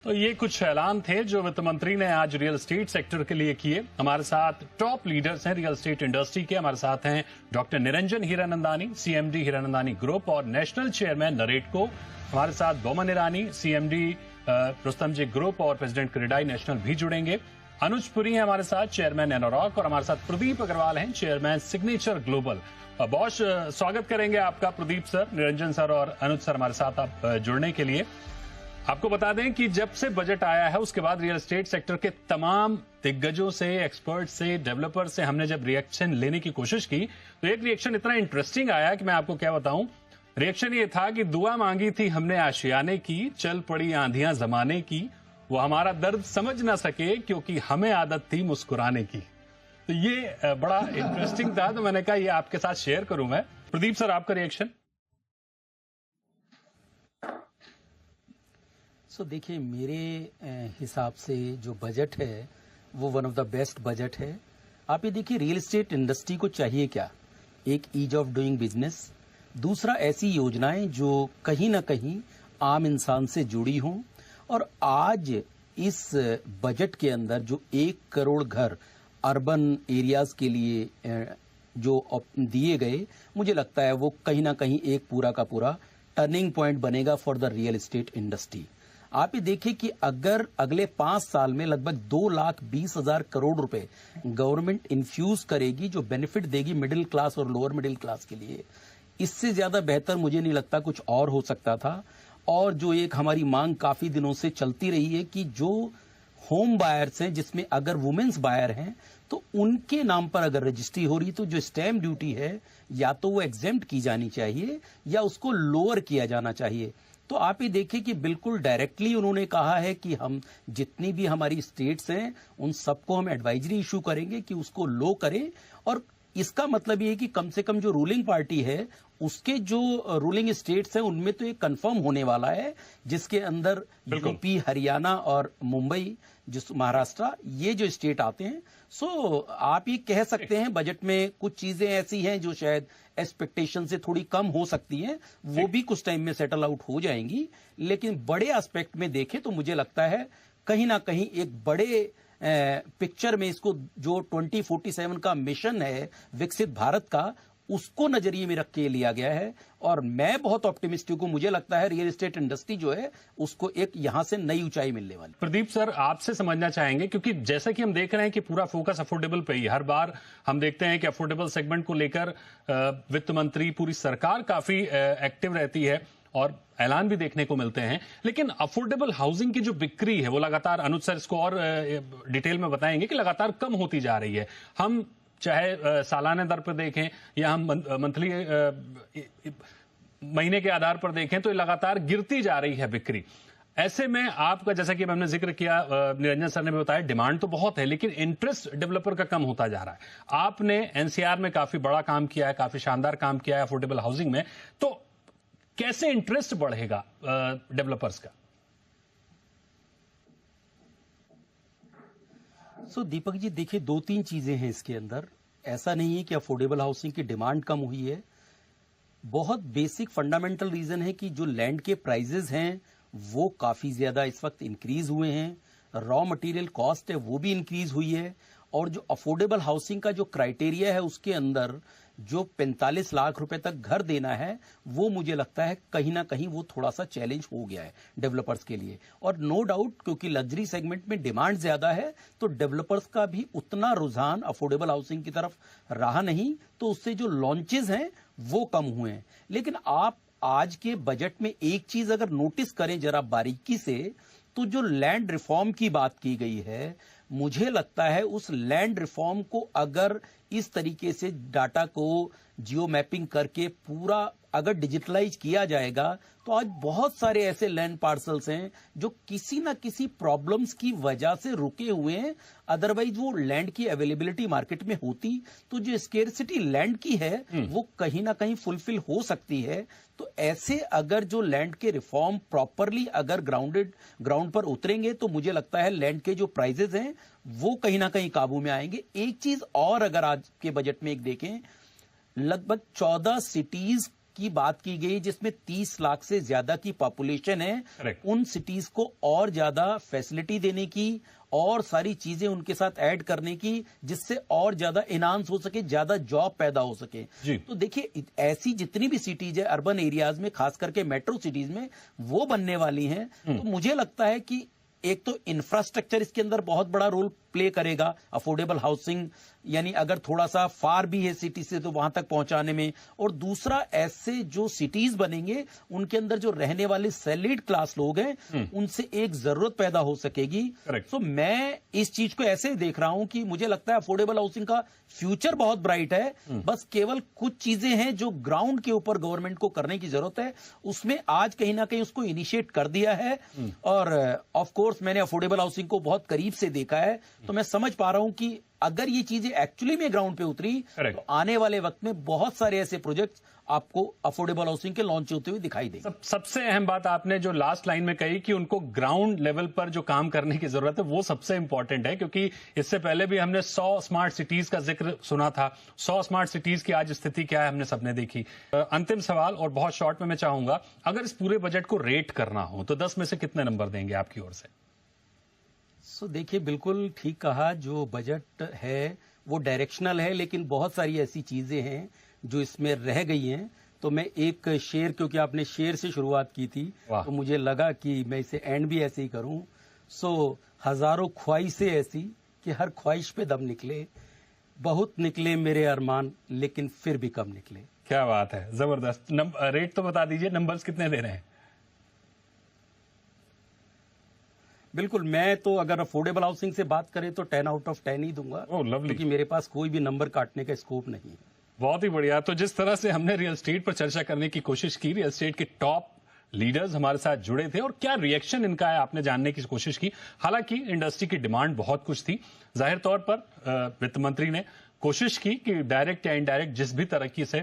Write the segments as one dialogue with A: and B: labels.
A: तो ये कुछ ऐलान थे जो वित्त मंत्री ने आज रियल एस्टेट सेक्टर के लिए किए। हमारे साथ टॉप लीडर्स हैं रियल एस्टेट इंडस्ट्री के। हमारे साथ हैं doctor Niranjan Hiranandani, CMD Hiranandani group और नेशनल चेयरमैन नरेटको। हमारे साथ बोमन ईरानी, सीएमडी रुस्तम जी ग्रुप और प्रेसिडेंट क्रेडाई नेशनल भी जुड़ेंगे। अनुज पुरी हैं हमारे साथ, चेयरमैन एनोरॉक, और हमारे साथ प्रदीप अग्रवाल हैं, चेयरमैन सिग्नेचर ग्लोबल। बहुत स्वागत करेंगे आपका प्रदीप सर, निरंजन सर और अनुज सर हमारे साथ आप जुड़ने के लिए। आपको बता दें कि जब से बजट आया है उसके बाद रियल एस्टेट सेक्टर के तमाम दिग्गजों से, एक्सपर्ट से, डेवलपर से हमने जब रिएक्शन लेने की कोशिश की तो एक रिएक्शन इतना इंटरेस्टिंग आया कि मैं आपको क्या बताऊं। रिएक्शन ये था कि दुआ मांगी थी हमने आशियाने की, चल पड़ी आंधियां जमाने की, वो हमारा दर्द समझ ना सके क्योंकि हमें आदत थी मुस्कुराने की। तो ये बड़ा इंटरेस्टिंग था, तो मैंने कहा ये आपके साथ शेयर करूं मैं। प्रदीप सर, आपका रिएक्शन।
B: देखिए, मेरे हिसाब से जो बजट है वो one of the best budget है। आप ये देखिए, रियल एस्टेट इंडस्ट्री को चाहिए क्या? एक ईज ऑफ डूइंग बिजनेस, दूसरा ऐसी योजनाएं जो कहीं ना कहीं आम इंसान से जुड़ी हों। और आज इस बजट के अंदर जो 1 करोड़ घर अर्बन एरियाज के लिए जो दिए गए, मुझे लगता है वो कहीं ना कहीं एक पूरा का पूरा टर्निंग पॉइंट बनेगा for the real estate industry. आप ये देखिए कि अगर अगले 5 साल में लगभग 2,20,000 करोड़ रुपए गवर्नमेंट इन्फ्यूज करेगी, जो बेनिफिट देगी मिडिल क्लास और लोअर मिडिल क्लास के लिए, इससे ज्यादा बेहतर मुझे नहीं लगता कुछ और हो सकता था। और जो एक हमारी मांग काफी दिनों से चलती रही है कि जो होम बायर्स हैं, जिसमें अगर वुमेन्स बायर हैं तो उनके नाम पर अगर रजिस्ट्री हो रही तो जो स्टैम्प ड्यूटी है या तो वो एग्जेम्प्ट की जानी चाहिए या उसको लोअर किया जाना चाहिए। तो आप ये देखिए कि बिल्कुल डायरेक्टली उन्होंने कहा है कि हम जितनी भी हमारी स्टेट्स हैं उन सबको हम एडवाइजरी इशू करेंगे कि उसको लो करें। और इसका मतलब ये है कि कम से कम जो रूलिंग पार्टी है उसके जो रूलिंग स्टेट्स हैं उनमें तो ये कंफर्म होने वाला है, जिसके अंदर यूपी, हरियाणा और मुंबई, जिस महाराष्ट्र, ये जो स्टेट आते हैं। आप ये कह सकते हैं बजट में कुछ चीजें ऐसी हैं जो शायद एक्सपेक्टेशन से थोड़ी कम हो सकती हैं, वो भी कुछ टाइम में सेटल आउट हो जाएंगी। लेकिन बड़े एस्पेक्ट में देखें तो मुझे लगता है कहीं ना कहीं एक बड़े पिक्चर में इसको जो 2047 का मिशन है विकसित भारत का, उसको नजरिए में रख के लिया गया है। और मैं बहुत ऑप्टिमिस्टिक हूं, मुझे लगता है रियल एस्टेट इंडस्ट्री जो है उसको एक यहां से नई ऊंचाई मिलने वाली।
A: प्रदीप सर, आपसे समझना चाहेंगे, क्योंकि जैसा कि हम देख रहे हैं कि पूरा फोकस अफोर्डेबल पे ही, हर बार हम देखते हैं कि अफोर्डेबल सेगमेंट को लेकर वित्त मंत्री, पूरी सरकार काफी एक्टिव रहती है और ऐलान भी देखने को मिलते हैं। लेकिन अफोर्डेबल हाउसिंग की जो बिक्री है वो लगातार, अनुज सर इसको और डिटेल में बताएंगे, कि लगातार कम होती जा रही है। हम चाहे सालाना दर पर देखें या हम मंथली महीने के आधार पर देखें तो लगातार गिरती जा रही है बिक्री। ऐसे में आपका, जैसा कि हमने जिक्र किया, निरंजन सर ने भी बताया, डिमांड तो बहुत है लेकिन इंटरेस्ट डेवलपर का कम होता जा रहा है। आपने एनसीआर में काफी बड़ा काम किया है, काफी शानदार काम किया है अफोर्डेबल हाउसिंग में, तो कैसे इंटरेस्ट बढ़ेगा डेवलपर्स का?
B: दीपक जी, देखिए 2-3 चीजें हैं इसके अंदर। ऐसा नहीं है कि अफोर्डेबल हाउसिंग की डिमांड कम हुई है। बहुत बेसिक फंडामेंटल रीजन है कि जो लैंड के प्राइजेस हैं वो काफी ज्यादा इस वक्त इंक्रीज हुए हैं, रॉ मटेरियल कॉस्ट है वो भी इंक्रीज हुई है। और जो अफोर्डेबल हाउसिंग का जो क्राइटेरिया है उसके अंदर जो 45 लाख रुपए तक घर देना है, वो मुझे लगता है कहीं ना कहीं वो थोड़ा सा चैलेंज हो गया है डेवलपर्स के लिए। और नो डाउट, क्योंकि लग्जरी सेगमेंट में डिमांड ज्यादा है तो डेवलपर्स का भी उतना रुझान अफोर्डेबल हाउसिंग की तरफ रहा नहीं, तो उससे जो लॉन्चेस हैं वो कम हुए हैं। लेकिन आप आज के बजट में एक चीज अगर नोटिस करें जरा बारीकी से, तो जो लैंड रिफॉर्म की बात की गई है, मुझे लगता है उस लैंड रिफॉर्म को अगर इस तरीके से डाटा को जियो मैपिंग करके पूरा अगर डिजिटलाइज किया जाएगा तो आज बहुत सारे ऐसे लैंड पार्सल्स हैं जो किसी ना किसी प्रॉब्लम्स की वजह से रुके हुए हैं। अदरवाइज वो लैंड की अवेलेबिलिटी मार्केट में होती तो जो स्केर्सिटी लैंड की है वो कहीं ना कहीं फुलफिल हो सकती है। तो ऐसे अगर जो लैंड के रिफॉर्म प्रॉपरली अगर ग्राउंड पर उतरेंगे तो मुझे लगता है लैंड के जो प्राइजेस हैं वो कहीं ना कहीं काबू में आएंगे। एक चीज और अगर आज के बजट में एक देखें, लगभग 14 सिटीज की बात की गई जिसमें 30 लाख से ज्यादा की पॉपुलेशन है।
A: Correct.
B: उन सिटीज को और ज्यादा फैसिलिटी देने की और सारी चीजें उनके साथ ऐड करने की, जिससे और ज्यादा इनहांस हो सके, ज्यादा जॉब पैदा हो सके।
A: जी।
B: तो देखिए ऐसी जितनी भी सिटीज है अर्बन एरियाज में, खास करके मेट्रो सिटीज में वो बनने वाली हैं, तो मुझे लगता है कि एक तो इंफ्रास्ट्रक्चर इसके अंदर बहुत बड़ा रोल प्ले करेगा, अफोर्डेबल हाउसिंग, यानी अगर थोड़ा सा फार भी है सिटी से तो वहां तक पहुंचाने में, और दूसरा ऐसे जो सिटीज बनेंगे उनके अंदर जो रहने वाले सैलरीड क्लास लोग हैं उनसे एक जरूरत पैदा हो सकेगी।
A: Correct.
B: तो मैं इस चीज को ऐसे देख रहा हूं कि मुझे लगता है अफोर्डेबल हाउसिंग का फ्यूचर बहुत ब्राइट है। बस केवल कुछ चीजें हैं जो ग्राउंड के ऊपर गवर्नमेंट को करने की जरूरत है, उसमें आज कहीं ना कहीं उसको इनिशिएट कर दिया है। और ऑफ कोर्स मैंने अफोर्डेबल हाउसिंग को बहुत करीब से देखा है, तो मैं समझ पा रहा हूं कि अगर ये चीजें एक्चुअली में ग्राउंड पे उतरी
A: Correct.
B: तो आने वाले वक्त में बहुत सारे ऐसे प्रोजेक्ट्स आपको अफोर्डेबल हाउसिंग के लॉन्च होते हुए दिखाई देंगे।
A: सबसे अहम बात आपने जो लास्ट लाइन में कही कि उनको ग्राउंड लेवल पर जो काम करने की जरूरत है वो सबसे इंपॉर्टेंट है, क्योंकि इससे पहले भी हमने 100 स्मार्ट सिटीज का जिक्र सुना था। 100 स्मार्ट सिटीज की आज स्थिति क्या है हमने सबने देखी। अंतिम सवाल और बहुत शॉर्ट में मैं चाहूंगा, अगर इस पूरे बजट को रेट करना हो तो 10 में से कितने नंबर देंगे आपकी ओर से?
B: देखिए बिल्कुल ठीक कहा, जो बजट है वो डायरेक्शनल है, लेकिन बहुत सारी ऐसी चीजें हैं जो इसमें रह गई हैं। तो मैं एक शेर, क्योंकि आपने शेर से शुरुआत की थी तो मुझे लगा कि मैं इसे एंड भी ऐसे ही करूं। हजारों ख्वाहिशें ऐसी कि हर ख्वाहिश पे दम निकले, बहुत निकले मेरे अरमान लेकिन फिर भी कम निकले।
A: क्या बात है, जबरदस्त। रेट तो बता दीजिए, नंबर्स कितने दे रहे हैं?
B: बिल्कुल, मैं तो अगर अफोर्डेबल हाउसिंग से बात करें तो 10 आउट ऑफ 10 ही दूंगा, क्योंकि मेरे पास कोई भी नंबर काटने का स्कोप नहीं है।
A: बहुत ही बढ़िया। तो जिस तरह से हमने रियल एस्टेट पर चर्चा करने की कोशिश की, रियल एस्टेट के टॉप लीडर्स हमारे साथ जुड़े थे और क्या रिएक्शन इनका है आपने जानने की कोशिश की। हालांकि इंडस्ट्री की डिमांड बहुत कुछ थी, जाहिर तौर पर वित्त मंत्री ने कोशिश की कि डायरेक्ट या इनडायरेक्ट जिस भी तरीके से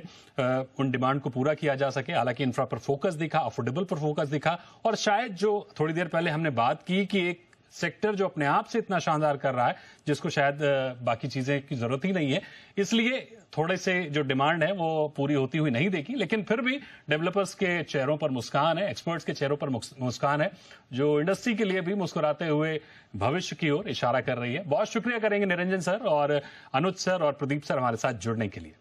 A: उन डिमांड को पूरा किया जा सके। हालांकि इंफ्रा पर फोकस दिखा, अफोर्डेबल पर फोकस दिखा, और शायद जो थोड़ी देर पहले हमने बात की कि एक सेक्टर जो अपने आप से इतना शानदार कर रहा है जिसको शायद बाकी चीजें की जरूरत ही नहीं है, इसलिए थोड़े से जो डिमांड है वो पूरी होती हुई नहीं देखी। लेकिन फिर भी डेवलपर्स के चेहरों पर मुस्कान है, एक्सपर्ट्स के चेहरों पर मुस्कान है, जो इंडस्ट्री के लिए भी मुस्कुराते हुए भविष्य की ओर इशारा कर रही है। बहुत शुक्रिया करेंगे निरंजन सर और अनुज सर और प्रदीप सर हमारे साथ जुड़ने के लिए।